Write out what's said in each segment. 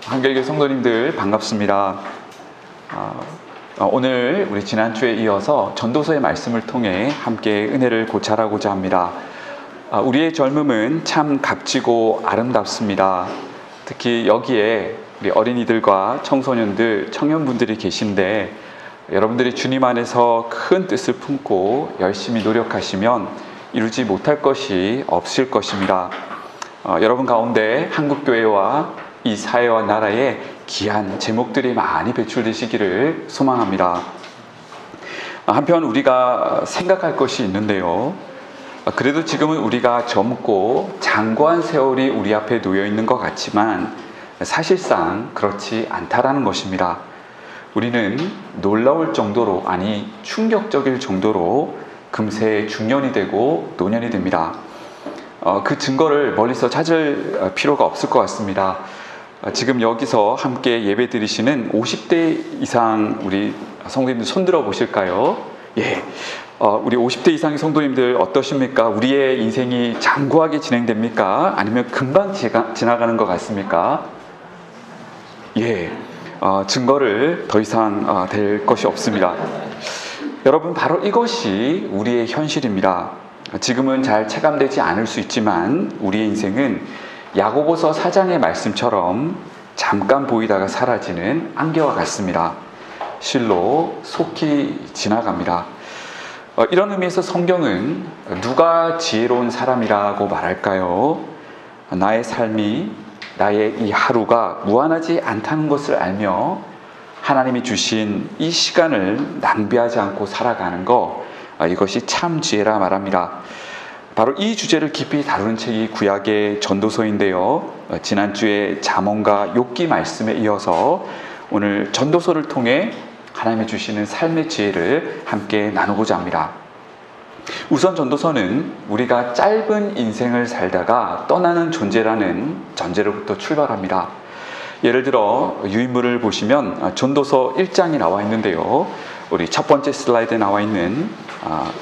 한길교 성도님들 반갑습니다. 오늘 우리 지난주에 이어서 전도서의 말씀을 통해 함께 은혜를 고찰하고자 합니다. 우리의 젊음은 참 값지고 아름답습니다. 특히 여기에 우리 어린이들과 청소년들, 청년분들이 계신데 여러분들이 주님 안에서 큰 뜻을 품고 열심히 노력하시면 이루지 못할 것이 없을 것입니다. 여러분 가운데 한국교회와 이 사회와 나라에 귀한 제목들이 많이 배출되시기를 소망합니다. 한편 우리가 생각할 것이 있는데요. 그래도 지금은 우리가 젊고 장구한 세월이 우리 앞에 놓여 있는 것 같지만 사실상 그렇지 않다라는 것입니다. 우리는 놀라울 정도로, 아니 충격적일 정도로 금세 중년이 되고 노년이 됩니다. 그 증거를 멀리서 찾을 필요가 없을 것 같습니다. 지금 여기서 함께 예배 드리시는 50대 이상 우리 성도님들 손 들어 보실까요? 예. 우리 50대 이상의 성도님들 어떠십니까? 우리의 인생이 장구하게 진행됩니까? 아니면 금방 지나가는 것 같습니까? 예. 증거를 더 이상 될 것이 없습니다. 여러분, 바로 이것이 우리의 현실입니다. 지금은 잘 체감되지 않을 수 있지만 우리의 인생은 야고보서 4장의 말씀처럼 잠깐 보이다가 사라지는 안개와 같습니다. 실로 속히 지나갑니다. 이런 의미에서 성경은 누가 지혜로운 사람이라고 말할까요? 나의 삶이, 나의 이 하루가 무한하지 않다는 것을 알며 하나님이 주신 이 시간을 낭비하지 않고 살아가는 것, 이것이 참 지혜라 말합니다. 바로 이 주제를 깊이 다루는 책이 구약의 전도서인데요. 지난주에 잠언과 욥기 말씀에 이어서 오늘 전도서를 통해 하나님이 주시는 삶의 지혜를 함께 나누고자 합니다. 우선 전도서는 우리가 짧은 인생을 살다가 떠나는 존재라는 전제로부터 출발합니다. 예를 들어 유인물을 보시면 전도서 1장이 나와 있는데요. 우리 첫 번째 슬라이드에 나와 있는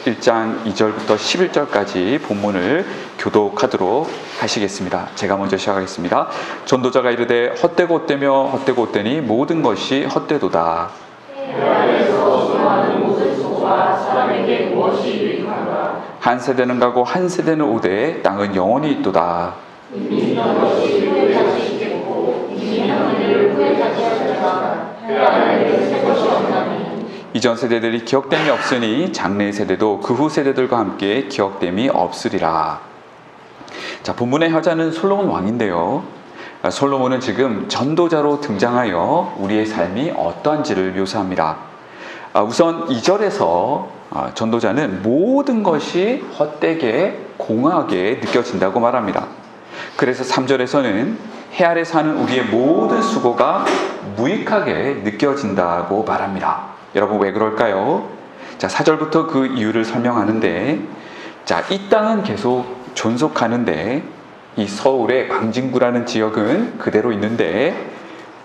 1장 2절부터 11절까지 본문을 교독하도록 하시겠습니다. 제가 먼저 시작하겠습니다. 전도자가 이르되 헛되고 헛되며 헛되고 헛되니 모든 것이 헛되도다. 한 세대는 가고 한 세대는 오되 땅은 영원히 있도다. 이전 세대들이 기억됨이 없으니 장래 세대도 그 후 세대들과 함께 기억됨이 없으리라. 자, 본문의 화자는 솔로몬 왕인데요. 솔로몬은 지금 전도자로 등장하여 우리의 삶이 어떠한지를 묘사합니다. 우선 2절에서 전도자는 모든 것이 헛되게 공허하게 느껴진다고 말합니다. 그래서 3절에서는 해 아래 사는 우리의 모든 수고가 무익하게 느껴진다고 말합니다. 여러분, 왜 그럴까요? 자, 4절부터 그 이유를 설명하는데, 자, 이 땅은 계속 존속하는데 이 서울의 광진구라는 지역은 그대로 있는데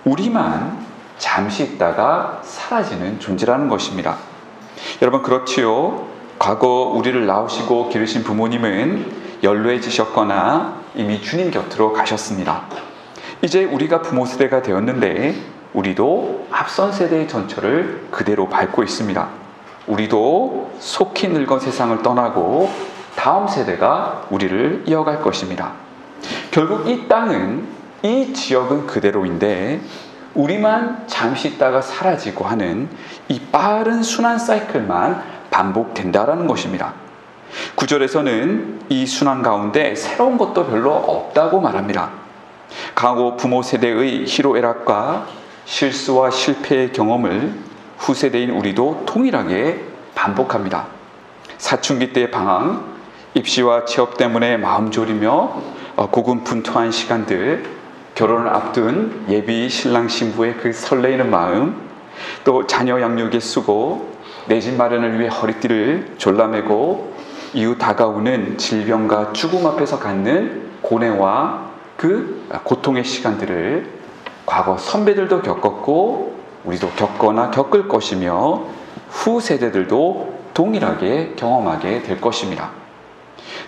우리만 잠시 있다가 사라지는 존재라는 것입니다. 여러분, 그렇지요? 과거 우리를 낳으시고 기르신 부모님은 연로해지셨거나 이미 주님 곁으로 가셨습니다. 이제 우리가 부모 세대가 되었는데 우리도 앞선 세대의 전철을 그대로 밟고 있습니다. 우리도 속히 늙은 세상을 떠나고 다음 세대가 우리를 이어갈 것입니다. 결국 이 땅은, 이 지역은 그대로인데 우리만 잠시 있다가 사라지고 하는 이 빠른 순환 사이클만 반복된다라는 것입니다. 9절에서는 이 순환 가운데 새로운 것도 별로 없다고 말합니다. 과거 부모 세대의 희로애락과 실수와 실패의 경험을 후세대인 우리도 동일하게 반복합니다. 사춘기 때의 방황, 입시와 취업 때문에 마음 졸이며 고군분투한 시간들, 결혼을 앞둔 예비 신랑 신부의 그 설레이는 마음, 또 자녀 양육의 수고, 내 집 마련을 위해 허리띠를 졸라매고 이후 다가오는 질병과 죽음 앞에서 갖는 고뇌와 그 고통의 시간들을 과거 선배들도 겪었고 우리도 겪거나 겪을 것이며 후 세대들도 동일하게 경험하게 될 것입니다.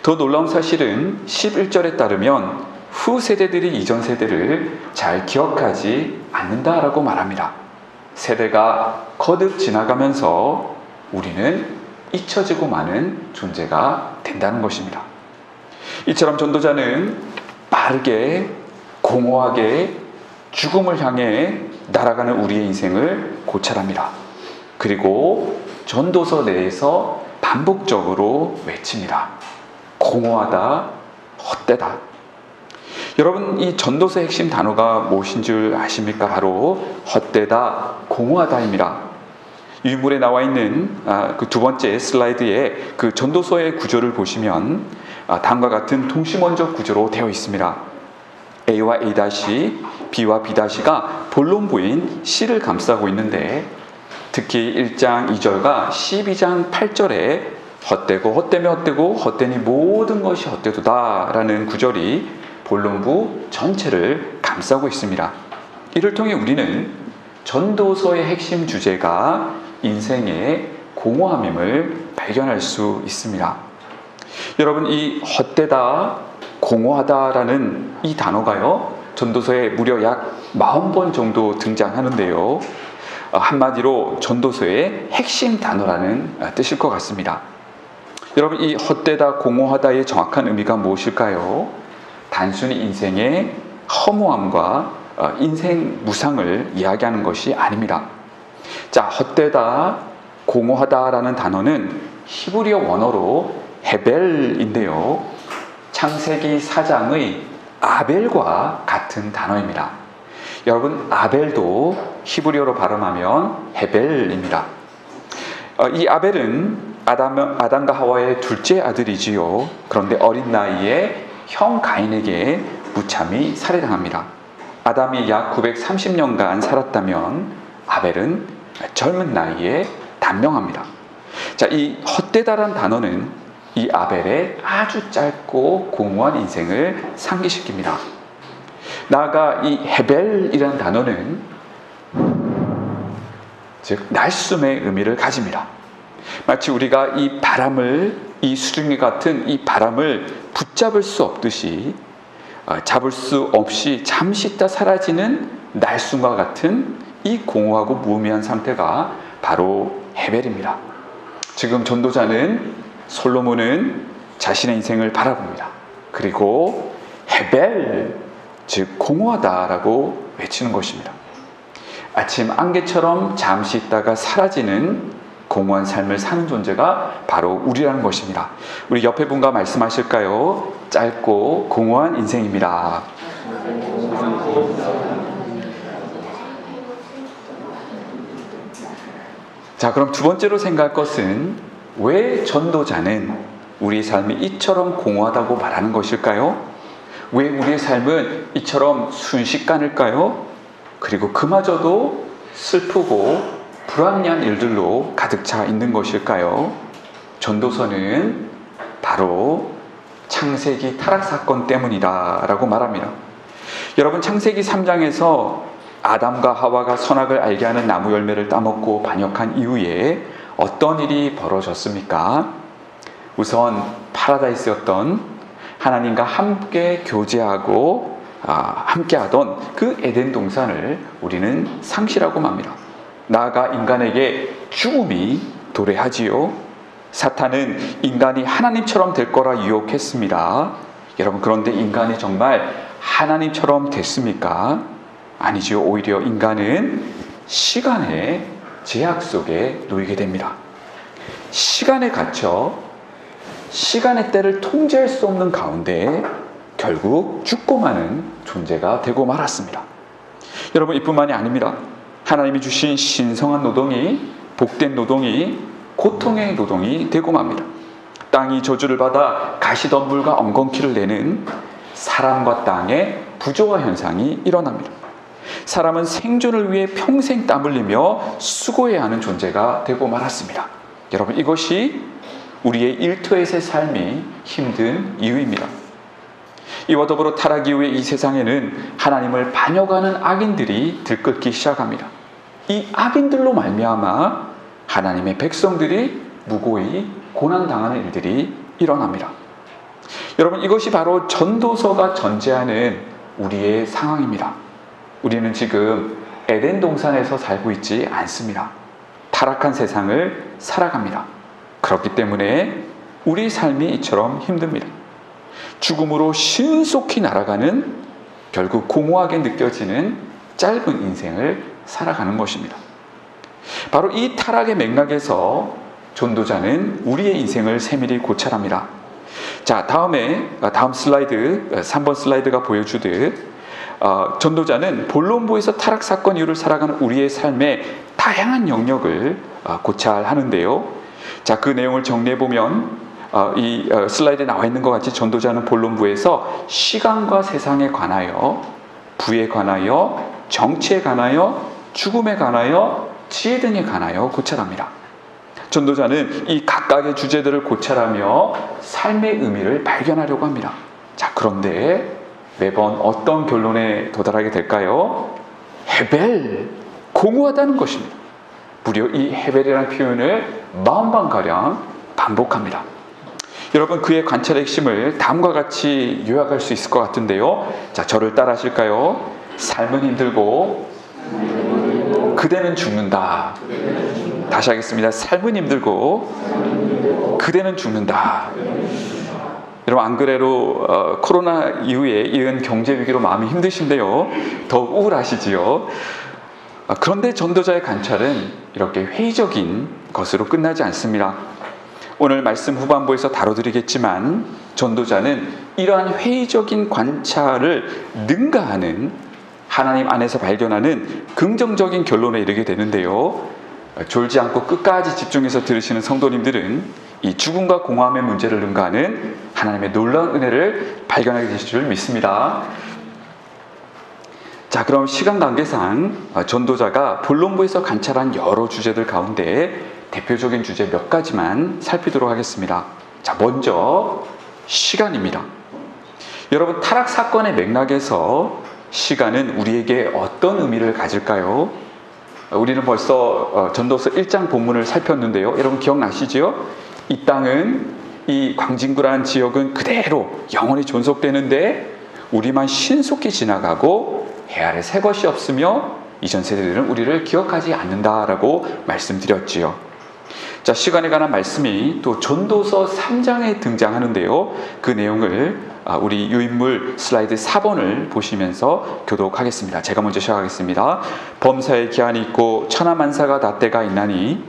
더 놀라운 사실은 11절에 따르면 후 세대들이 이전 세대를 잘 기억하지 않는다라고 말합니다. 세대가 거듭 지나가면서 우리는 잊혀지고 마는 존재가 된다는 것입니다. 이처럼 전도자는 빠르게 공허하게 죽음을 향해 날아가는 우리의 인생을 고찰합니다. 그리고 전도서 내에서 반복적으로 외칩니다. 공허하다, 헛되다. 여러분, 이 전도서의 핵심 단어가 무엇인 줄 아십니까? 바로 헛되다, 공허하다입니다. 유물에 나와 있는 그 두 번째 슬라이드에 그 전도서의 구조를 보시면 다음과 같은 동시원적 구조로 되어 있습니다. A와 A-, B와 B-가 본론부인 C를 감싸고 있는데, 특히 1장 2절과 12장 8절에 헛되고 헛되며 헛되고 헛되니 모든 것이 헛되도다 라는 구절이 본론부 전체를 감싸고 있습니다. 이를 통해 우리는 전도서의 핵심 주제가 인생의 공허함임을 발견할 수 있습니다. 여러분, 이 헛되다, 공허하다라는 이 단어가요, 전도서에 무려 약 40번 정도 등장하는데요, 한마디로 전도서의 핵심 단어라는 뜻일 것 같습니다. 여러분, 이 헛되다, 공허하다의 정확한 의미가 무엇일까요? 단순히 인생의 허무함과 인생 무상을 이야기하는 것이 아닙니다. 자, 헛되다, 공허하다라는 단어는 히브리어 원어로 헤벨인데요, 창세기 4장의 아벨과 같은 단어입니다. 여러분, 아벨도 히브리어로 발음하면 헤벨입니다. 이 아벨은 아담과 하와의 둘째 아들이지요. 그런데 어린 나이에 형 가인에게 무참히 살해당합니다. 아담이 약 930년간 살았다면 아벨은 젊은 나이에 단명합니다. 자, 이 헛되다란 단어는 이 아벨의 아주 짧고 공허한 인생을 상기시킵니다. 나아가 이 헤벨이라는 단어는 즉 날숨의 의미를 가집니다. 마치 우리가 이 바람을, 이 수증기 같은 이 바람을 붙잡을 수 없듯이 잡을 수 없이 잠시 있다 사라지는 날숨과 같은 이 공허하고 무의미한 상태가 바로 헤벨입니다. 지금 전도자는, 솔로몬은 자신의 인생을 바라봅니다. 그리고 헤벨, 즉 공허하다라고 외치는 것입니다. 아침 안개처럼 잠시 있다가 사라지는 공허한 삶을 사는 존재가 바로 우리라는 것입니다. 우리 옆에 분과 말씀하실까요? 짧고 공허한 인생입니다. 자, 그럼 두 번째로 생각할 것은, 왜 전도자는 우리의 삶이 이처럼 공허하다고 말하는 것일까요? 왜 우리의 삶은 이처럼 순식간일까요? 그리고 그마저도 슬프고 불합리한 일들로 가득 차 있는 것일까요? 전도서는 바로 창세기 타락 사건 때문이다 라고 말합니다. 여러분, 창세기 3장에서 아담과 하와가 선악을 알게 하는 나무 열매를 따먹고 반역한 이후에 어떤 일이 벌어졌습니까? 우선 파라다이스였던, 하나님과 함께 교제하고 함께하던 그 에덴 동산을 우리는 상실하고 맙니다. 나아가 인간에게 죽음이 도래하지요. 사탄은 인간이 하나님처럼 될 거라 유혹했습니다. 여러분, 그런데 인간이 정말 하나님처럼 됐습니까? 아니지요. 오히려 인간은 시간의 제약 속에 놓이게 됩니다. 시간에 갇혀 시간의 때를 통제할 수 없는 가운데 결국 죽고 마는 존재가 되고 말았습니다. 여러분, 이뿐만이 아닙니다. 하나님이 주신 신성한 노동이, 복된 노동이 고통의 노동이 되고 맙니다. 땅이 저주를 받아 가시덤불과 엉겅퀴를 내는 사람과 땅의 부조화 현상이 일어납니다. 사람은 생존을 위해 평생 땀 흘리며 수고해야 하는 존재가 되고 말았습니다. 여러분, 이것이 우리의 일터에서의 삶이 힘든 이유입니다. 이와 더불어 타락 이후에 이 세상에는 하나님을 반역하는 악인들이 들끓기 시작합니다. 이 악인들로 말미암아 하나님의 백성들이 무고히 고난당하는 일들이 일어납니다. 여러분, 이것이 바로 전도서가 전제하는 우리의 상황입니다. 우리는 지금 에덴 동산에서 살고 있지 않습니다. 타락한 세상을 살아갑니다. 그렇기 때문에 우리 삶이 이처럼 힘듭니다. 죽음으로 신속히 날아가는, 결국 공허하게 느껴지는 짧은 인생을 살아가는 것입니다. 바로 이 타락의 맥락에서 전도자는 우리의 인생을 세밀히 고찰합니다. 자, 다음 슬라이드, 3번 슬라이드가 보여주듯 전도자는 본론부에서 타락 사건 이후를 살아가는 우리의 삶의 다양한 영역을 고찰하는데요. 자, 그 내용을 정리해보면 이 슬라이드에 나와 있는 것 같이 전도자는 본론부에서 시간과 세상에 관하여, 부에 관하여, 정치에 관하여, 죽음에 관하여, 지혜 등에 관하여 고찰합니다. 전도자는 이 각각의 주제들을 고찰하며 삶의 의미를 발견하려고 합니다. 자, 그런데 매번 어떤 결론에 도달하게 될까요? 헤벨, 공허하다는 것입니다. 무려 이 헤벨이라는 표현을 40번가량 반복합니다. 여러분, 그의 관찰의 핵심을 다음과 같이 요약할 수 있을 것 같은데요. 자, 저를 따라 하실까요? 삶은 힘들고 그대는 죽는다. 다시 하겠습니다. 삶은 힘들고 그대는 죽는다. 여러분, 안 그래도 코로나 이후에 이은 경제 위기로 마음이 힘드신데요. 더욱 우울하시지요. 그런데 전도자의 관찰은 이렇게 회의적인 것으로 끝나지 않습니다. 오늘 말씀 후반부에서 다뤄드리겠지만 전도자는 이러한 회의적인 관찰을 능가하는, 하나님 안에서 발견하는 긍정적인 결론에 이르게 되는데요. 졸지 않고 끝까지 집중해서 들으시는 성도님들은 이 죽음과 공허함의 문제를 능가하는 하나님의 놀라운 은혜를 발견하게 되실 줄 믿습니다. 자, 그럼 시간 관계상 전도자가 본론부에서 관찰한 여러 주제들 가운데 대표적인 주제 몇 가지만 살피도록 하겠습니다. 자, 먼저 시간입니다. 여러분, 타락 사건의 맥락에서 시간은 우리에게 어떤 의미를 가질까요? 우리는 벌써 전도서 1장 본문을 살폈는데요. 여러분 기억나시죠? 이 땅은, 이 광진구라는 지역은 그대로 영원히 존속되는데 우리만 신속히 지나가고 해 아래 새 것이 없으며 이전 세대들은 우리를 기억하지 않는다라고 말씀드렸지요. 자, 시간에 관한 말씀이 또 전도서 3장에 등장하는데요. 그 내용을 우리 유인물 슬라이드 4번을 보시면서 교독하겠습니다. 제가 먼저 시작하겠습니다. 범사에 기한이 있고 천하만사가 다 때가 있나니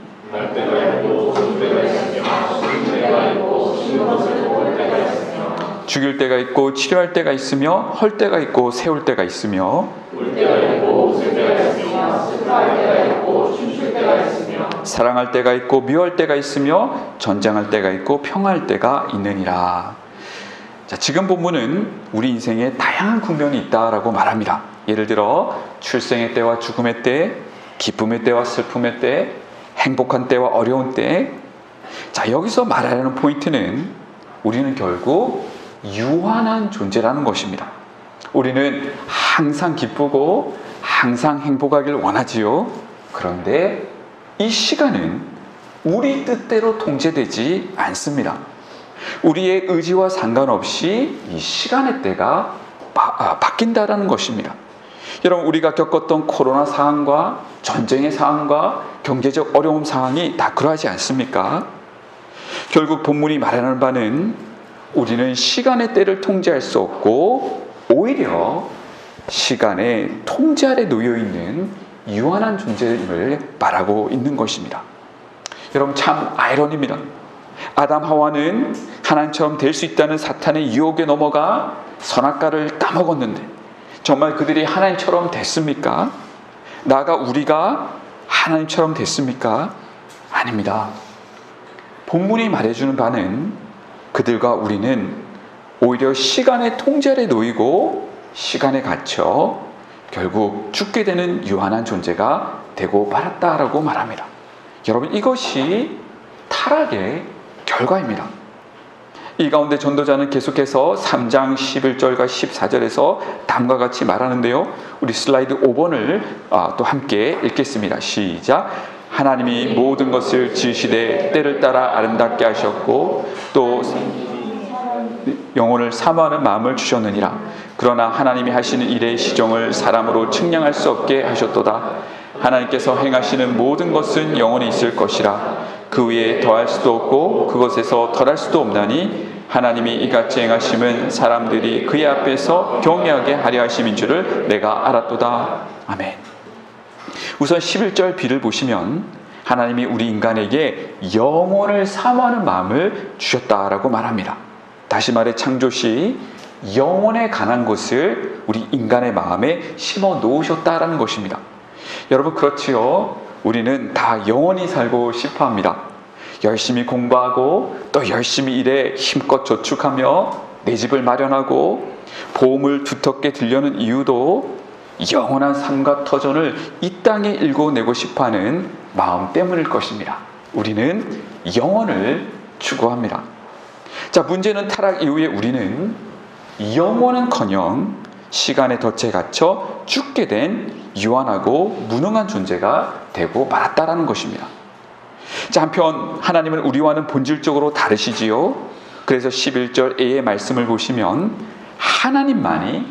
죽일 때가 있고 치료할 때가 있으며 헐 때가 있고 세울 때가 있으며 사랑할 때가 있고 미워할 때가 있으며 전쟁할 때가 있고 평화할 때가 있느니라. 자, 지금 본문은 우리 인생에 다양한 국면이 있다라고 말합니다. 예를 들어 출생의 때와 죽음의 때, 기쁨의 때와 슬픔의 때, 행복한 때와 어려운 때. 자, 여기서 말하려는 포인트는 우리는 결국 유한한 존재라는 것입니다. 우리는 항상 기쁘고 항상 행복하길 원하지요. 그런데 이 시간은 우리 뜻대로 통제되지 않습니다. 우리의 의지와 상관없이 이 시간의 때가 바뀐다라는 것입니다. 여러분, 우리가 겪었던 코로나 상황과 전쟁의 상황과 경제적 어려움 상황이 다 그러하지 않습니까? 결국 본문이 말하는 바는 우리는 시간의 때를 통제할 수 없고 오히려 시간의 통제 아래 놓여있는 유한한 존재임을 말하고 있는 것입니다. 여러분, 참 아이러니입니다. 아담 하와는 하나님처럼 될 수 있다는 사탄의 유혹에 넘어가 선악과를 따먹었는데 정말 그들이 하나님처럼 됐습니까? 나아가 우리가 하나님처럼 됐습니까? 아닙니다. 본문이 말해주는 바는 그들과 우리는 오히려 시간의 통제 아래 놓이고 시간에 갇혀 결국 죽게 되는 유한한 존재가 되고 말았다라고 말합니다. 여러분, 이것이 타락의 결과입니다. 이 가운데 전도자는 계속해서 3장 11절과 14절에서 다음과 같이 말하는데요. 우리 슬라이드 5번을 또 함께 읽겠습니다. 시작. 하나님이 모든 것을 지으시되 때를 따라 아름답게 하셨고 또 영혼을 사모하는 마음을 주셨느니라. 그러나 하나님이 하시는 일의 시정을 사람으로 측량할 수 없게 하셨도다. 하나님께서 행하시는 모든 것은 영원히 있을 것이라. 그 위에 더할 수도 없고 그것에서 덜할 수도 없나니 하나님이 이같이 행하심은 사람들이 그의 앞에서 경외하게 하려 하심인 줄을 내가 알았도다. 아멘. 우선 11절 B를 보시면 하나님이 우리 인간에게 영혼을 사모하는 마음을 주셨다라고 말합니다. 다시 말해 창조시 영혼에 관한 것을 우리 인간의 마음에 심어 놓으셨다라는 것입니다. 여러분, 그렇지요. 우리는 다 영원히 살고 싶어 합니다. 열심히 공부하고 또 열심히 일해 힘껏 저축하며 내 집을 마련하고 보험을 두텁게 들려는 이유도 영원한 삶과 터전을 이 땅에 일궈내고 싶어하는 마음 때문일 것입니다. 우리는 영원을 추구합니다. 자, 문제는 타락 이후에 우리는 영원은커녕 시간의 덫에 갇혀 죽게 된 유한하고 무능한 존재가 되고 말았다라는 것입니다. 자, 한편 하나님은 우리와는 본질적으로 다르시지요. 그래서 11절 A의 말씀을 보시면 하나님만이,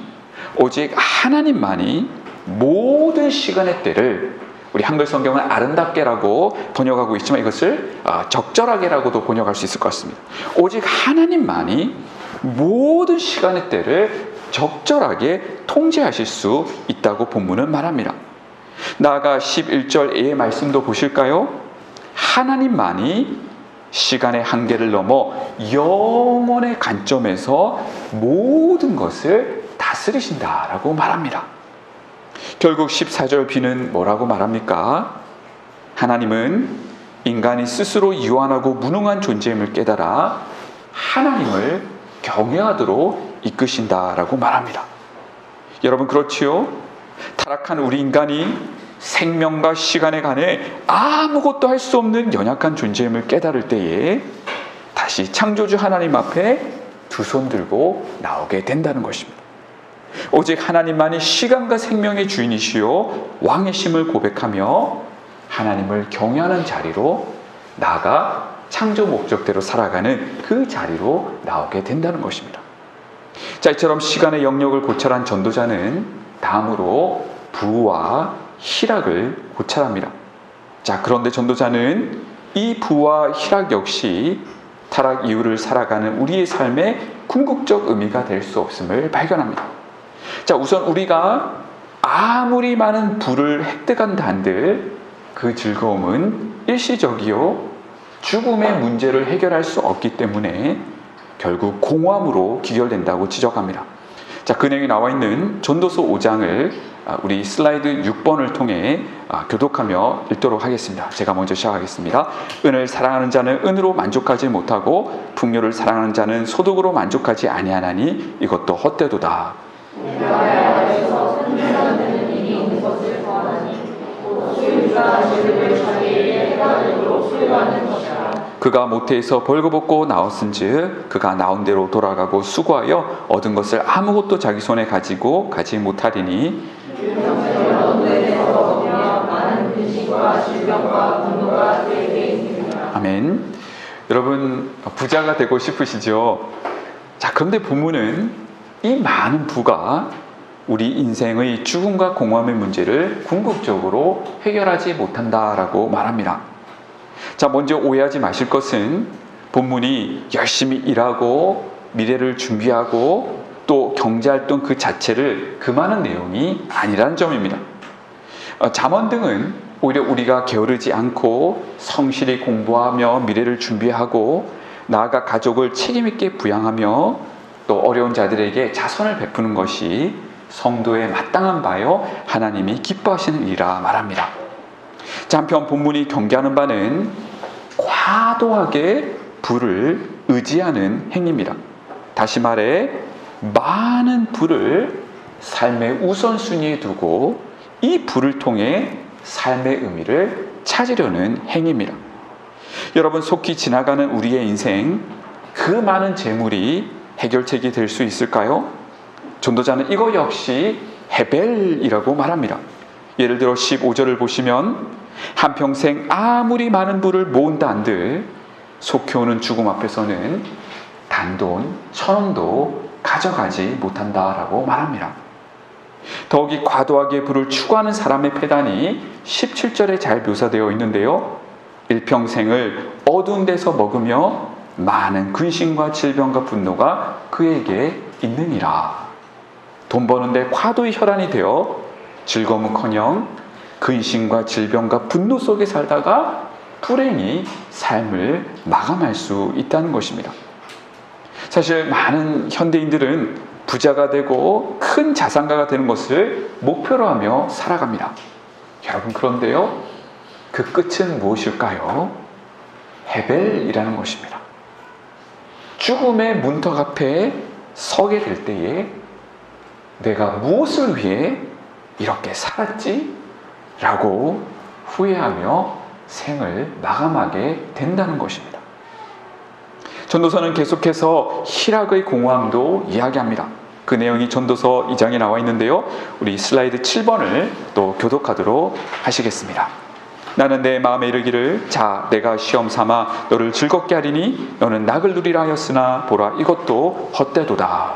오직 하나님만이 모든 시간의 때를, 우리 한글 성경은 아름답게라고 번역하고 있지만 이것을 적절하게라고도 번역할 수 있을 것 같습니다. 오직 하나님만이 모든 시간의 때를 적절하게 통제하실 수 있다고 본문은 말합니다. 나아가 11절 A의 말씀도 보실까요? 하나님만이 시간의 한계를 넘어 영원의 관점에서 모든 것을 다스리신다라고 말합니다. 결국 14절 B는 뭐라고 말합니까? 하나님은 인간이 스스로 유한하고 무능한 존재임을 깨달아 하나님을 경외하도록 이끄신다라고 말합니다. 여러분, 그렇지요? 타락한 우리 인간이 생명과 시간에 관해 아무것도 할 수 없는 연약한 존재임을 깨달을 때에 다시 창조주 하나님 앞에 두 손 들고 나오게 된다는 것입니다. 오직 하나님만이 시간과 생명의 주인이시요 왕이심을 고백하며 하나님을 경외하는 자리로 나아가 창조 목적대로 살아가는 그 자리로 나오게 된다는 것입니다. 자, 이처럼 시간의 영역을 고찰한 전도자는 다음으로 부와 희락을 고찰합니다. 자, 그런데 전도자는 이 부와 희락 역시 타락 이후를 살아가는 우리의 삶의 궁극적 의미가 될 수 없음을 발견합니다. 자, 우선 우리가 아무리 많은 부를 획득한다 한들 그 즐거움은 일시적이요 죽음의 문제를 해결할 수 없기 때문에 결국 공허함으로 귀결된다고 지적합니다. 자, 그 내용이 나와 있는 전도서 5장을 우리 슬라이드 6번을 통해 교독하며 읽도록 하겠습니다. 제가 먼저 시작하겠습니다. 은을 사랑하는 자는 은으로 만족하지 못하고 풍요를 사랑하는 자는 소득으로 만족하지 아니하나니 이것도 헛되도다. 그가 모태에서 벌거벗고 나왔은즉 그가 나온 대로 돌아가고 수고하여 얻은 것을 아무것도 자기 손에 가지고 가지 못하리니 아멘. 여러분, 부자가 되고 싶으시죠? 자, 그런데 본문은 이 많은 부가 우리 인생의 죽음과 공허함의 문제를 궁극적으로 해결하지 못한다라고 말합니다. 자, 먼저 오해하지 마실 것은 본문이 열심히 일하고 미래를 준비하고 또 경제활동 그 자체를 금하는 내용이 아니라는 점입니다. 잠언 등은 오히려 우리가 게으르지 않고 성실히 공부하며 미래를 준비하고 나아가 가족을 책임있게 부양하며 또 어려운 자들에게 자선을 베푸는 것이 성도의 마땅한 바요 하나님이 기뻐하시는 일이라 말합니다. 자, 한편 본문이 경계하는 바는 과도하게 부를 의지하는 행위입니다. 다시 말해 많은 부를 삶의 우선순위에 두고 이 부를 통해 삶의 의미를 찾으려는 행위입니다. 여러분, 속히 지나가는 우리의 인생, 그 많은 재물이 해결책이 될 수 있을까요? 전도자는 이거 역시 헤벨이라고 말합니다. 예를 들어 15절을 보시면 한평생 아무리 많은 부를 모은다 한들 속히 오는 죽음 앞에서는 잔돈 1,000원도 가져가지 못한다라고 말합니다. 더욱이 과도하게 부를 추구하는 사람의 패단이 17절에 잘 묘사되어 있는데요. 일평생을 어두운 데서 먹으며 많은 근심과 질병과 분노가 그에게 있느니라. 돈 버는데 과도의 혈안이 되어 즐거움은커녕 근심과 질병과 분노 속에 살다가 불행히 삶을 마감할 수 있다는 것입니다. 사실 많은 현대인들은 부자가 되고 큰 자산가가 되는 것을 목표로 하며 살아갑니다. 여러분, 그런데요, 그 끝은 무엇일까요? 헤벨이라는 것입니다. 죽음의 문턱 앞에 서게 될 때에 내가 무엇을 위해 이렇게 살았지? 라고 후회하며 생을 마감하게 된다는 것입니다. 전도서는 계속해서 희락의 공허함도 이야기합니다. 그 내용이 전도서 2장에 나와 있는데요. 우리 슬라이드 7번을 또 교독하도록 하시겠습니다. 나는 내 마음에 이르기를 자 내가 시험 삼아 너를 즐겁게 하리니 너는 낙을 누리라 하였으나 보라 이것도 헛되도다.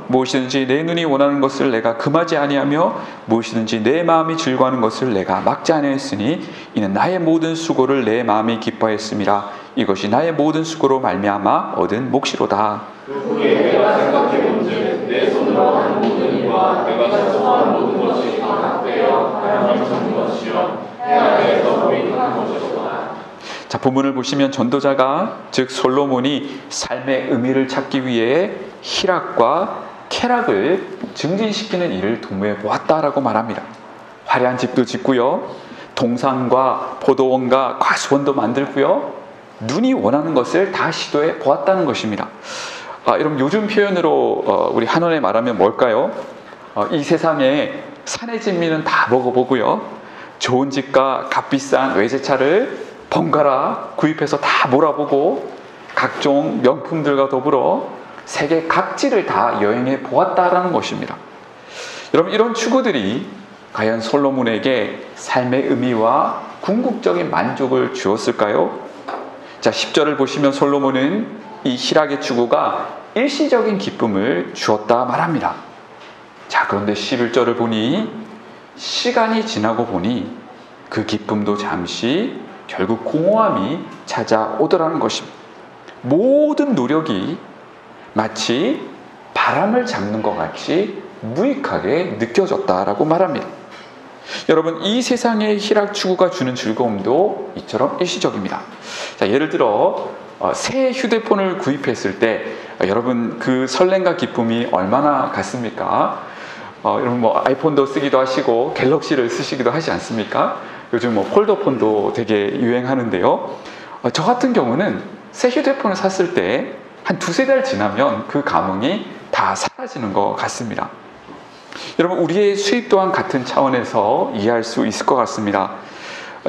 무엇이든지 내 눈이 원하는 것을 내가 금하지 아니하며 무엇이든지 내 마음이 즐거워하는 것을 내가 막지 아니하였으니 이는 나의 모든 수고를 내 마음이 기뻐했음이라. 이것이 나의 모든 수고로 말미암아 얻은 몫이로다. 그 후에 내가 생각해본즉 내 손으로 하는 모든 일과 내가 작성하는 모든 것이 다 각되어 하나님 찾는 것이요 해안에서 보이는 것이로다. 자, 본문을 보시면 전도자가 즉 솔로몬이 삶의 의미를 찾기 위해 희락과 쾌락을 증진시키는 일을 도모해 보았다라고 말합니다. 화려한 집도 짓고요, 동산과 포도원과 과수원도 만들고요, 눈이 원하는 것을 다 시도해 보았다는 것입니다. 여러분, 요즘 표현으로 우리 한원에 말하면 뭘까요? 이 세상에 산의 진미는 다 먹어보고요, 좋은 집과 값비싼 외제차를 번갈아 구입해서 다 몰아보고 각종 명품들과 더불어 세계 각지를 다 여행해 보았다라는 것입니다. 여러분, 이런 추구들이 과연 솔로몬에게 삶의 의미와 궁극적인 만족을 주었을까요? 자, 10절을 보시면 솔로몬은 이 희락의 추구가 일시적인 기쁨을 주었다 말합니다. 자, 그런데 11절을 보니 시간이 지나고 보니 그 기쁨도 잠시 결국 공허함이 찾아오더라는 것입니다. 모든 노력이 마치 바람을 잡는 것 같이 무익하게 느껴졌다라고 말합니다. 여러분, 이 세상의 희락 추구가 주는 즐거움도 이처럼 일시적입니다. 자, 예를 들어 새 휴대폰을 구입했을 때 여러분 그 설렘과 기쁨이 얼마나 같습니까? 여러분 아이폰도 쓰기도 하시고 갤럭시를 쓰시기도 하지 않습니까? 요즘 폴더폰도 되게 유행하는데요. 저 같은 경우는 새 휴대폰을 샀을 때 한 두세 달 지나면 그 감흥이 다 사라지는 것 같습니다. 여러분, 우리의 수입 또한 같은 차원에서 이해할 수 있을 것 같습니다.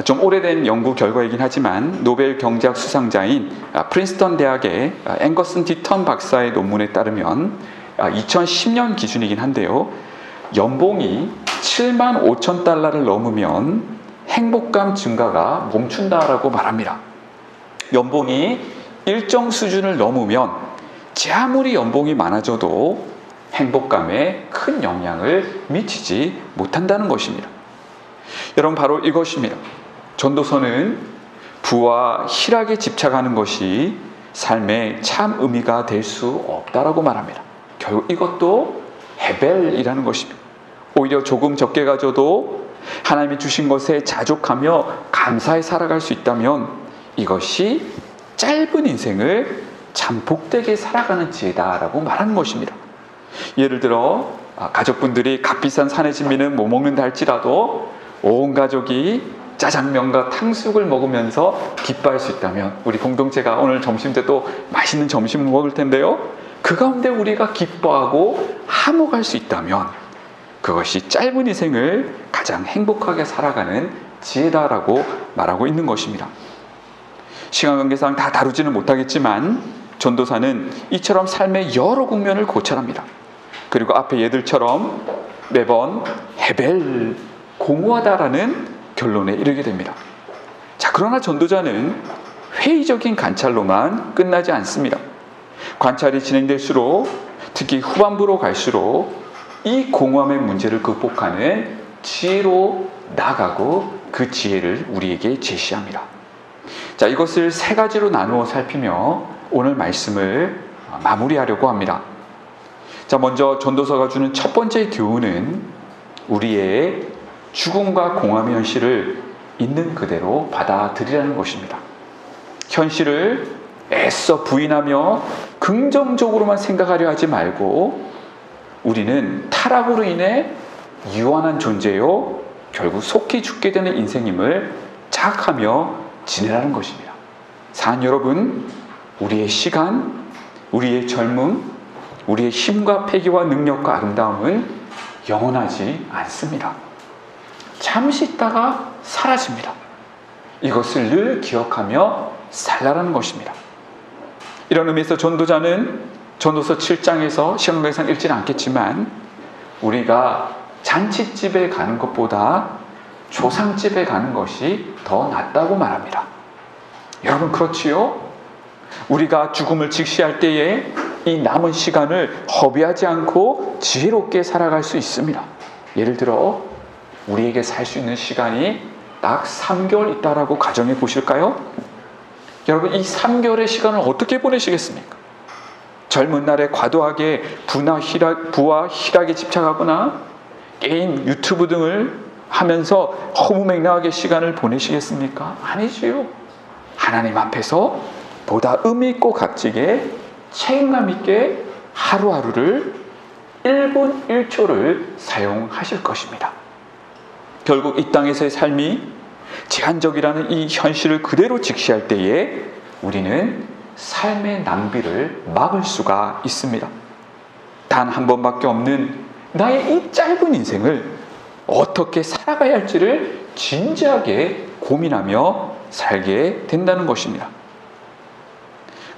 좀 오래된 연구 결과이긴 하지만 노벨 경제학 수상자인 프린스턴 대학의 앵거슨 디턴 박사의 논문에 따르면 2010년 기준이긴 한데요, 연봉이 7만 5천 달러를 넘으면 행복감 증가가 멈춘다라고 말합니다. 연봉이 일정 수준을 넘으면 제 아무리 연봉이 많아져도 행복감에 큰 영향을 미치지 못한다는 것입니다. 여러분, 바로 이것입니다. 전도서는 부와 희락에 집착하는 것이 삶의 참 의미가 될 수 없다라고 말합니다. 결국 이것도 헤벨이라는 것입니다. 오히려 조금 적게 가져도 하나님이 주신 것에 자족하며 감사해 살아갈 수 있다면 이것이 짧은 인생을 참 복되게 살아가는 지혜다라고 말하는 것입니다. 예를 들어 가족분들이 값비싼 산의 진미는 못 먹는다 할지라도 온 가족이 짜장면과 탕수육을 먹으면서 기뻐할 수 있다면, 우리 공동체가 오늘 점심때 또 맛있는 점심을 먹을 텐데요, 그 가운데 우리가 기뻐하고 화목할 수 있다면 그것이 짧은 인생을 가장 행복하게 살아가는 지혜다라고 말하고 있는 것입니다. 시간 관계상 다 다루지는 못하겠지만 전도사는 이처럼 삶의 여러 국면을 고찰합니다. 그리고 앞에 얘들처럼 매번 헤벨, 공허하다라는 결론에 이르게 됩니다. 자, 그러나 전도자는 회의적인 관찰로만 끝나지 않습니다. 관찰이 진행될수록, 특히 후반부로 갈수록 이 공허함의 문제를 극복하는 지혜로 나아가고 그 지혜를 우리에게 제시합니다. 자, 이것을 세 가지로 나누어 살피며 오늘 말씀을 마무리하려고 합니다. 자, 먼저 전도서가 주는 첫 번째 교훈은 우리의 죽음과 공허함의 현실을 있는 그대로 받아들이라는 것입니다. 현실을 애써 부인하며 긍정적으로만 생각하려 하지 말고 우리는 타락으로 인해 유한한 존재요, 결국 속히 죽게 되는 인생임을 자각하며 지내라는 것입니다. 사랑 여러분, 우리의 시간, 우리의 젊음, 우리의 힘과 패기와 능력과 아름다움은 영원하지 않습니다. 잠시 있다가 사라집니다. 이것을 늘 기억하며 살라라는 것입니다. 이런 의미에서 전도자는 전도서 7장에서 시간 관계상 읽지는 않겠지만 우리가 잔치집에 가는 것보다 조상집에 가는 것이 더 낫다고 말합니다. 여러분, 그렇지요? 우리가 죽음을 직시할 때에 이 남은 시간을 허비하지 않고 지혜롭게 살아갈 수 있습니다. 예를 들어 우리에게 살 수 있는 시간이 딱 3개월 있다라고 가정해 보실까요? 여러분, 이 3개월의 시간을 어떻게 보내시겠습니까? 젊은 날에 과도하게 부와 희락에 집착하거나 게임, 유튜브 등을 하면서 허무맹랑하게 시간을 보내시겠습니까? 아니지요. 하나님 앞에서 보다 의미 있고 값지게 책임감 있게 하루하루를 1분 1초를 사용하실 것입니다. 결국 이 땅에서의 삶이 제한적이라는 이 현실을 그대로 직시할 때에 우리는 삶의 낭비를 막을 수가 있습니다. 단 한 번밖에 없는 나의 이 짧은 인생을 어떻게 살아가야 할지를 진지하게 고민하며 살게 된다는 것입니다.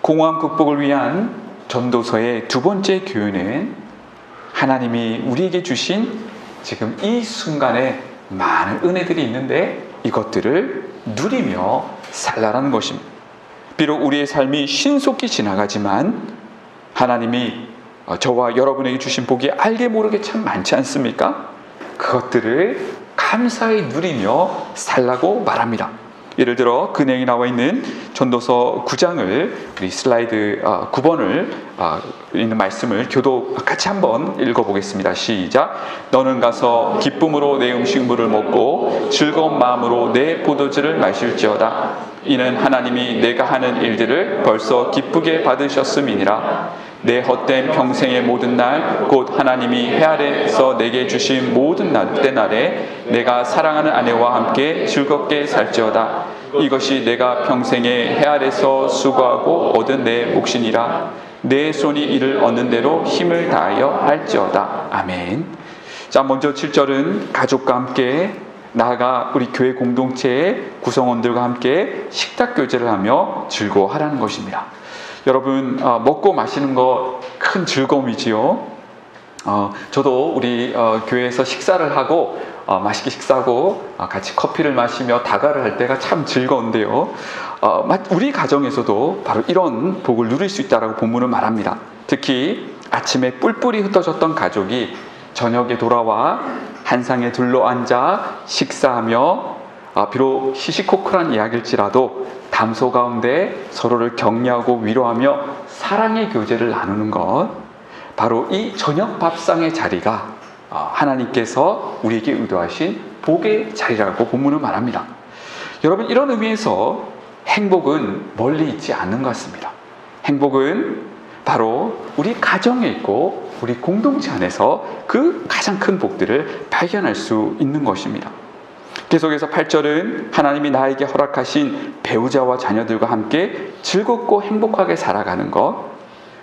공허함 극복을 위한 전도서의 두 번째 교훈은 하나님이 우리에게 주신 지금 이 순간에 많은 은혜들이 있는데 이것들을 누리며 살라라는 것입니다. 비록 우리의 삶이 신속히 지나가지만 하나님이 저와 여러분에게 주신 복이 알게 모르게 참 많지 않습니까? 그것들을 감사히 누리며 살라고 말합니다. 예를 들어 그 내용이 나와 있는 전도서 9장을 우리 슬라이드 9번을 있는 말씀을 교독 같이 한번 읽어보겠습니다. 시작. 너는 가서 기쁨으로 내 음식물을 먹고 즐거운 마음으로 내 포도주를 마실지어다. 이는 하나님이 내가 하는 일들을 벌써 기쁘게 받으셨음이니라. 내 헛된 평생의 모든 날 곧 하나님이 해 아래에서 내게 주신 모든 때날에 내가 사랑하는 아내와 함께 즐겁게 살지어다. 이것이 내가 평생에 해 아래에서 수고하고 얻은 내 몫이니라. 내 손이 이를 얻는 대로 힘을 다하여 할지어다. 아멘. 자, 먼저 7절은 가족과 함께 나아가 우리 교회 공동체의 구성원들과 함께 식탁 교제를 하며 즐거워하라는 것입니다. 여러분, 먹고 마시는 거 큰 즐거움이지요. 저도 우리 교회에서 식사를 하고 맛있게 식사하고 같이 커피를 마시며 다가를 할 때가 참 즐거운데요. 우리 가정에서도 바로 이런 복을 누릴 수 있다라고 본문은 말합니다. 특히 아침에 뿔뿔이 흩어졌던 가족이 저녁에 돌아와 한상에 둘러앉아 식사하며 비록 시시콜콜한 이야기일지라도 담소 가운데 서로를 격려하고 위로하며 사랑의 교제를 나누는 것, 바로 이 저녁 밥상의 자리가 하나님께서 우리에게 의도하신 복의 자리라고 본문은 말합니다. 여러분, 이런 의미에서 행복은 멀리 있지 않는 것 같습니다. 행복은 바로 우리 가정에 있고 우리 공동체 안에서 그 가장 큰 복들을 발견할 수 있는 것입니다. 계속해서 8절은 하나님이 나에게 허락하신 배우자와 자녀들과 함께 즐겁고 행복하게 살아가는 것,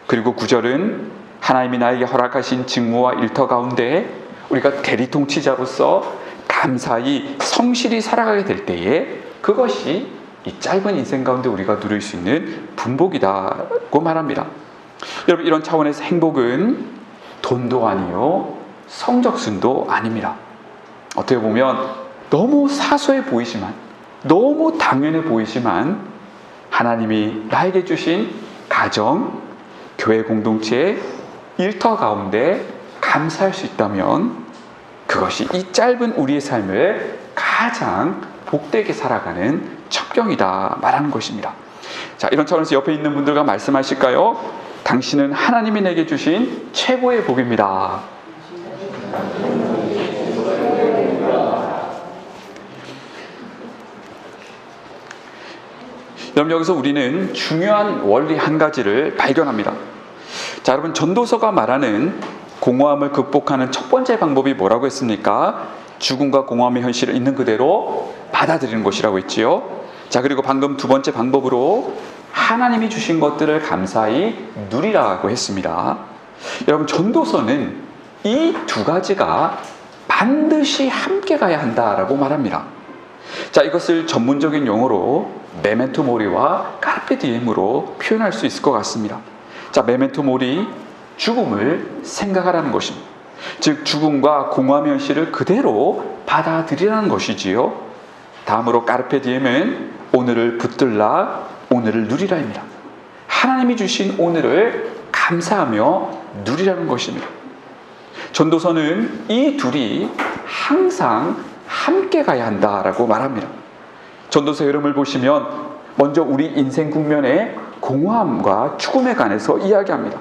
그리고 9절은 하나님이 나에게 허락하신 직무와 일터 가운데 우리가 대리통치자로서 감사히 성실히 살아가게 될 때에 그것이 이 짧은 인생 가운데 우리가 누릴 수 있는 분복이라고 말합니다. 여러분, 이런 차원에서 행복은 돈도 아니요 성적순도 아닙니다. 어떻게 보면 너무 사소해 보이지만 너무 당연해 보이지만 하나님이 나에게 주신 가정, 교회 공동체, 일터 가운데 감사할 수 있다면 그것이 이 짧은 우리의 삶을 가장 복되게 살아가는 첩경이다 말하는 것입니다. 자, 이런 차원에서 옆에 있는 분들과 말씀하실까요? 당신은 하나님이 내게 주신 최고의 복입니다. 여러분, 여기서 우리는 중요한 원리 한 가지를 발견합니다. 자, 여러분, 전도서가 말하는 공허함을 극복하는 첫 번째 방법이 뭐라고 했습니까? 죽음과 공허함의 현실을 있는 그대로 받아들이는 것이라고 했지요. 자, 그리고 방금 두 번째 방법으로 하나님이 주신 것들을 감사히 누리라고 했습니다. 여러분, 전도서는 이 두 가지가 반드시 함께 가야 한다라고 말합니다. 자, 이것을 전문적인 용어로 메멘토 모리와 카르페 디엠으로 표현할 수 있을 것 같습니다. 자, 메멘토 모리, 죽음을 생각하라는 것입니다. 즉, 죽음과 공허함의 현실을 그대로 받아들이라는 것이지요. 다음으로 카르페 디엠은 오늘을 붙들라, 오늘을 누리라입니다. 하나님이 주신 오늘을 감사하며 누리라는 것입니다. 전도서는 이 둘이 항상 함께 가야 한다라고 말합니다. 전도서 흐름을 보시면 먼저 우리 인생 국면의 공허함과 죽음에 관해서 이야기합니다.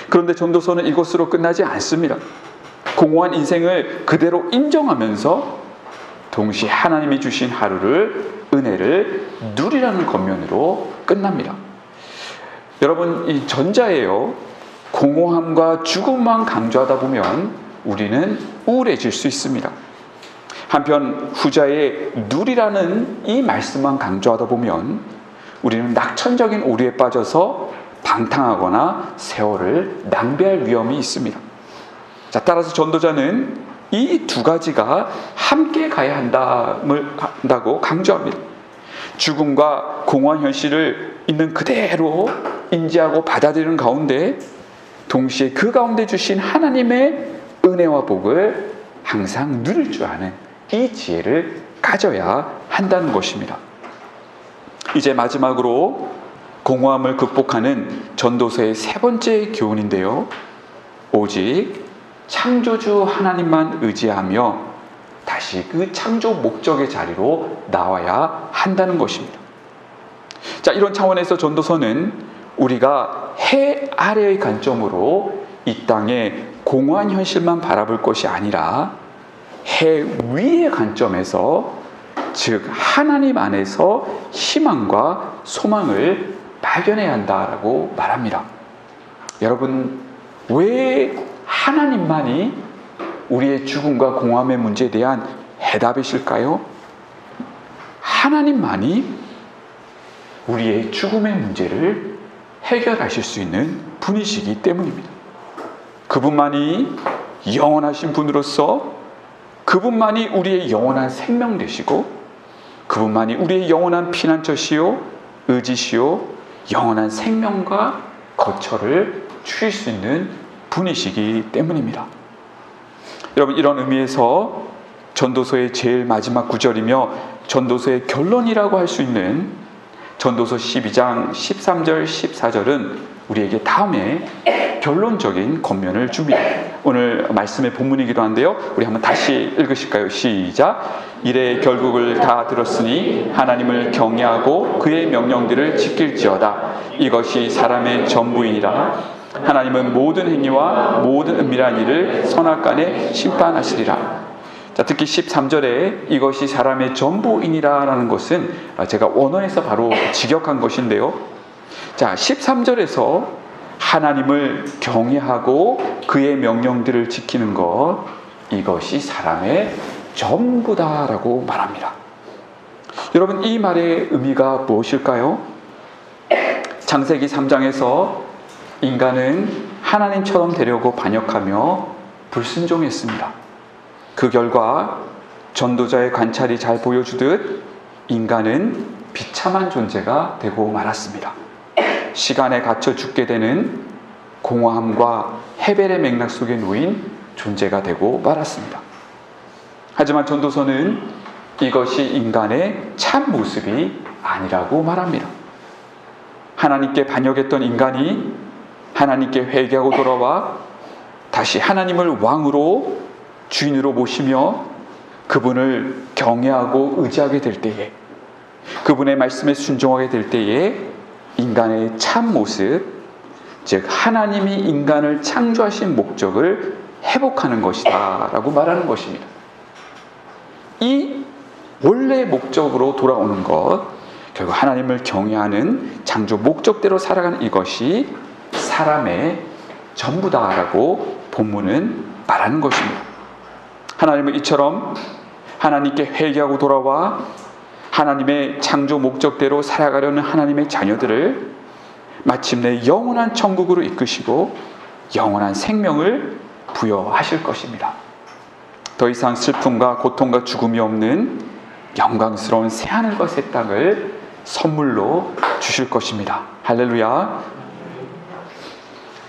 그런데 전도서는 이것으로 끝나지 않습니다. 공허한 인생을 그대로 인정하면서 동시에 하나님이 주신 하루를, 은혜를 누리라는 겉면으로 끝납니다. 여러분, 이 전자예요. 공허함과 죽음만 강조하다 보면 우리는 우울해질 수 있습니다. 한편 후자의 누리라는 이 말씀만 강조하다 보면 우리는 낙천적인 오류에 빠져서 방탕하거나 세월을 낭비할 위험이 있습니다. 자, 따라서 전도자는 이 두 가지가 함께 가야 한다고 강조합니다. 죽음과 공허한 현실을 있는 그대로 인지하고 받아들이는 가운데 동시에 그 가운데 주신 하나님의 은혜와 복을 항상 누릴 줄 아는 이 지혜를 가져야 한다는 것입니다. 이제 마지막으로 공허함을 극복하는 전도서의 세 번째 교훈인데요. 오직 창조주 하나님만 의지하며 다시 그 창조 목적의 자리로 나와야 한다는 것입니다. 자, 이런 차원에서 전도서는 우리가 해 아래의 관점으로 이 땅의 공허한 현실만 바라볼 것이 아니라 해 위의 관점에서, 즉 하나님 안에서 희망과 소망을 발견해야 한다라고 말합니다. 여러분, 왜 하나님만이 우리의 죽음과 공허함의 문제에 대한 해답이실까요? 하나님만이 우리의 죽음의 문제를 해결하실 수 있는 분이시기 때문입니다. 그분만이 영원하신 분으로서 그분만이 우리의 영원한 생명 되시고 그분만이 우리의 영원한 피난처시요 의지시요 영원한 생명과 거처를 주실 수 있는 분이시기 때문입니다. 여러분, 이런 의미에서 전도서의 제일 마지막 구절이며 전도서의 결론이라고 할 수 있는 전도서 12장 13절 14절은 우리에게 다음에 결론적인 겉면을 줍니다. 오늘 말씀의 본문이기도 한데요, 우리 한번 다시 읽으실까요? 시작. 이래 결국을 다 들었으니 하나님을 경외하고 그의 명령들을 지킬지어다. 이것이 사람의 전부이니라. 하나님은 모든 행위와 모든 은밀한 일을 선악간에 심판하시리라. 자, 특히 13절에 이것이 사람의 전부이니라 라는 것은 제가 원어에서 바로 직역한 것인데요. 자, 13절에서 하나님을 경외하고 그의 명령들을 지키는 것, 이것이 사람의 전부다라고 말합니다. 여러분, 이 말의 의미가 무엇일까요? 창세기 3장에서 인간은 하나님처럼 되려고 반역하며 불순종했습니다. 그 결과 전도자의 관찰이 잘 보여주듯 인간은 비참한 존재가 되고 말았습니다. 시간에 갇혀 죽게 되는 공허함과 헤벨의 맥락 속에 놓인 존재가 되고 말았습니다. 하지만 전도서는 이것이 인간의 참 모습이 아니라고 말합니다. 하나님께 반역했던 인간이 하나님께 회개하고 돌아와 다시 하나님을 왕으로 주인으로 모시며 그분을 경외하고 의지하게 될 때에, 그분의 말씀에 순종하게 될 때에 인간의 참 모습, 즉 하나님이 인간을 창조하신 목적을 회복하는 것이다 라고 말하는 것입니다. 이 원래의 목적으로 돌아오는 것, 결국 하나님을 경외하는 창조 목적대로 살아가는 이것이 사람의 전부다라고 본문은 말하는 것입니다. 하나님은 이처럼 하나님께 회개하고 돌아와 하나님의 창조 목적대로 살아가려는 하나님의 자녀들을 마침내 영원한 천국으로 이끄시고 영원한 생명을 부여하실 것입니다. 더 이상 슬픔과 고통과 죽음이 없는 영광스러운 새하늘과 새 땅을 선물로 주실 것입니다. 할렐루야.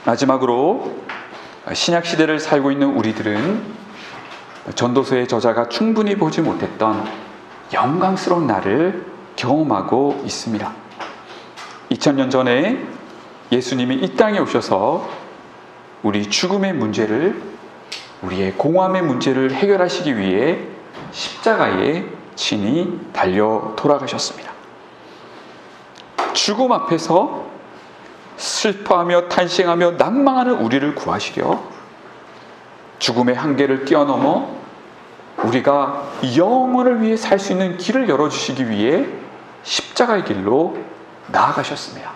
마지막으로 신약 시대를 살고 있는 우리들은 전도서의 저자가 충분히 보지 못했던 영광스러운 날을 경험하고 있습니다. 2000년 전에 예수님이 이 땅에 오셔서 우리 죽음의 문제를, 우리의 공함의 문제를 해결하시기 위해 십자가에 친히 달려 돌아가셨습니다. 죽음 앞에서 슬퍼하며 탄식하며 낭망하는 우리를 구하시려 죽음의 한계를 뛰어넘어 우리가 영원을 위해 살 수 있는 길을 열어주시기 위해 십자가의 길로 나아가셨습니다.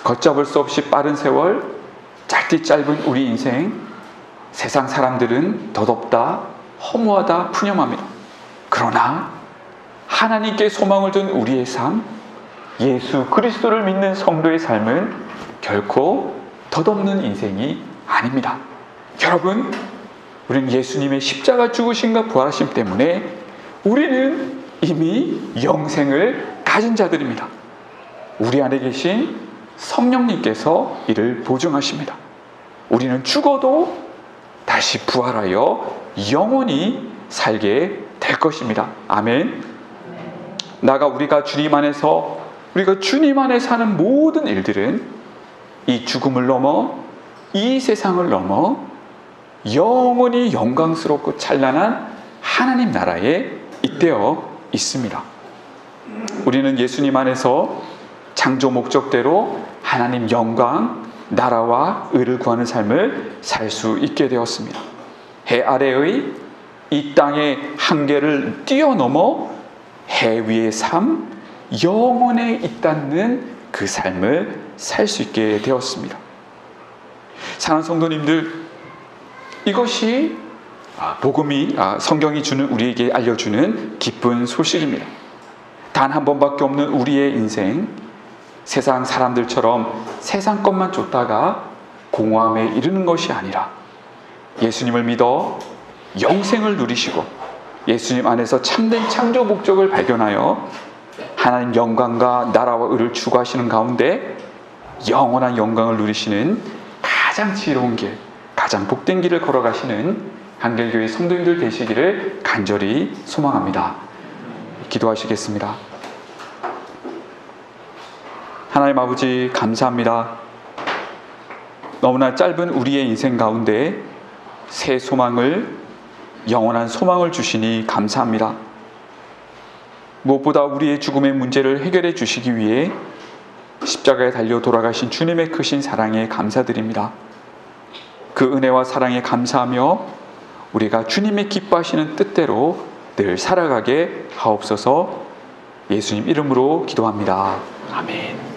걷잡을 수 없이 빠른 세월, 짧디 짧은 우리 인생, 세상 사람들은 덧없다, 허무하다, 푸념합니다. 그러나 하나님께 소망을 둔 우리의 삶, 예수 그리스도를 믿는 성도의 삶은 결코 덧없는 인생이 아닙니다. 여러분, 우리는 예수님의 십자가 죽으심과 부활하심 때문에 우리는 이미 영생을 가진 자들입니다. 우리 안에 계신 성령님께서 이를 보증하십니다. 우리는 죽어도 다시 부활하여 영원히 살게 될 것입니다. 아멘. 나가 우리가 주님 안에서 하는 모든 일들은 이 죽음을 넘어 이 세상을 넘어 영원히 영광스럽고 찬란한 하나님 나라에 잇대어 있습니다. 우리는 예수님 안에서 창조 목적대로 하나님 영광, 나라와 의를 구하는 삶을 살 수 있게 되었습니다. 해 아래의 이 땅의 한계를 뛰어넘어 해 위의 삶, 영원에 잇닿는 그 삶을 살 수 있게 되었습니다. 사랑하는 성도님들, 이것이 복음이, 성경이 주는, 우리에게 알려주는 기쁜 소식입니다. 단 한 번밖에 없는 우리의 인생, 세상 사람들처럼 세상 것만 쫓다가 공허함에 이르는 것이 아니라 예수님을 믿어 영생을 누리시고 예수님 안에서 참된 창조 목적을 발견하여 하나님 영광과 나라와 의를 추구하시는 가운데 영원한 영광을 누리시는 가장 지혜로운 길, 가장 복된 길을 걸어가시는 한길교회 성도님들 되시기를 간절히 소망합니다. 기도하시겠습니다. 하나님 아버지, 감사합니다. 너무나 짧은 우리의 인생 가운데 새 소망을, 영원한 소망을 주시니 감사합니다. 무엇보다 우리의 죽음의 문제를 해결해 주시기 위해 십자가에 달려 돌아가신 주님의 크신 사랑에 감사드립니다. 그 은혜와 사랑에 감사하며 우리가 주님의 기뻐하시는 뜻대로 늘 살아가게 하옵소서. 예수님 이름으로 기도합니다. 아멘.